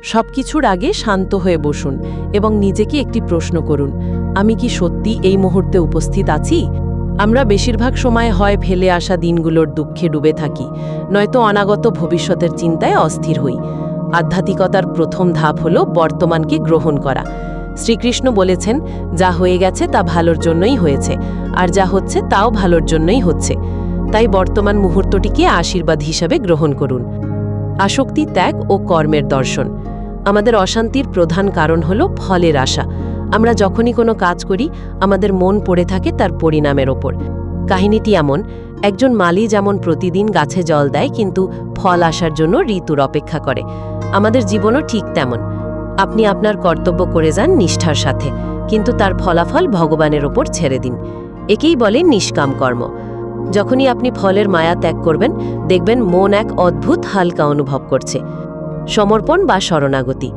সবকিছুর আগে শান্ত হয়ে বসুন এবং নিজেকে একটি প্রশ্ন করুন, আমি কি সত্যি এই মুহূর্তে উপস্থিত আছি? আমরা বেশিরভাগ সময় হয় ফেলে আসা দিনগুলোর দুঃখে ডুবে থাকি, নয়তো অনাগত ভবিষ্যতের চিন্তায় অস্থির হই। আধ্যাত্মিকতার প্রথম ধাপ হল বর্তমানকে গ্রহণ করা। শ্রীকৃষ্ণ বলেছেন, যা হয়ে গেছে তা ভালোর জন্যই হয়েছে, আর যা হচ্ছে তাও ভালোর জন্যই হচ্ছে। তাই বর্তমান মুহূর্তটিকে আশীর্বাদ হিসাবে গ্রহণ করুন। আসক্তি ত্যাগ ও কর্মের দর্শন। আমাদের অশান্তির প্রধান কারণ হল ফলের আশা। আমরা যখনই কোনো কাজ করি, আমাদের মন পড়ে থাকে তার পরিণামের ওপর। কাহিনীটি এমন, একজন মালি যেমন প্রতিদিন গাছে জল দেয় কিন্তু ফল আসার জন্য ঋতুর অপেক্ষা করে, আমাদের জীবনও ঠিক তেমন। আপনি আপনার কর্তব্য করে যান নিষ্ঠার সাথে, কিন্তু তার ফলাফল ভগবানের ওপর ছেড়ে দিন। একেই বলে নিষ্কাম কর্ম। যখনই আপনি ফলের মায়া ত্যাগ করবেন, দেখবেন মন এক অদ্ভুত হালকা অনুভব করছে। সমর্পণ বা শরণাগতি।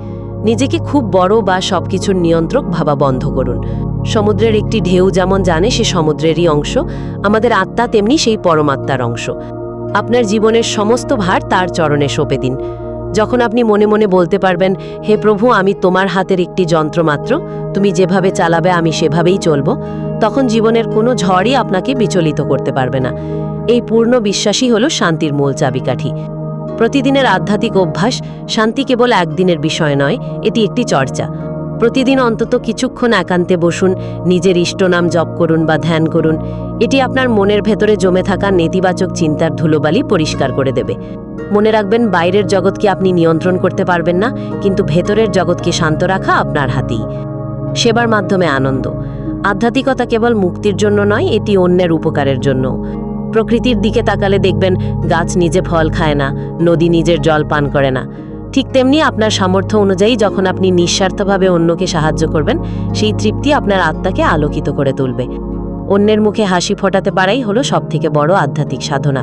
নিজেকে খুব বড় বা সবকিছুর নিয়ন্ত্রক ভাবা বন্ধ করুন। সমুদ্রের একটি ঢেউ যেমন জানে সে সমুদ্রেরই অংশ, আমাদের আত্মা তেমনি সেই পরমাত্মার অংশ। আপনার জীবনের সমস্ত ভার তার চরণে সঁপে দিন। যখন আপনি মনে মনে বলতে পারবেন, হে প্রভু, আমি তোমার হাতের একটি যন্ত্র মাত্র, তুমি যেভাবে চালাবে আমি সেভাবেই চলব, তখন জীবনের কোনো ঝড়ই আপনাকে বিচলিত করতে পারবে না। এই পূর্ণ বিশ্বাসই হল শান্তির মূল চাবিকাঠি। প্রতিদিনের আধ্যাত্মিক অভ্যাস। শান্তি কেবল একদিনের বিষয় নয়, এটি একটি চর্চা। প্রতিদিন অন্তত কিছুক্ষণ একান্তে বসুন, নিজের ইষ্টনাম জপ করুন বা ধ্যান করুন। এটি আপনার মনের ভেতরে জমে থাকা নেতিবাচক চিন্তার ধুলোবালি পরিষ্কার করে দেবে। মনে রাখবেন, বাইরের জগৎকে আপনি নিয়ন্ত্রণ করতে পারবেন না, কিন্তু ভেতরের জগৎকে শান্ত রাখা আপনার হাতেই। সেবার মাধ্যমে আনন্দ। আধ্যাত্মিকতা কেবল মুক্তির জন্য নয়, এটি অন্যের উপকারের জন্য। প্রকৃতির দিকে তাকালে দেখবেন, গাছ নিজে ফল খায় না, নদী নিজের জল পান করে না। ঠিক তেমনি আপনার সামর্থ্য অনুযায়ী যখন আপনি নিঃস্বার্থভাবে অন্যকে সাহায্য করবেন, সেই তৃপ্তি আপনার আত্মাকে আলোকিত করে তুলবে। অন্যের মুখে হাসি ফোটাতে পারাই হলো সবথেকে বড় আধ্যাত্মিক সাধনা।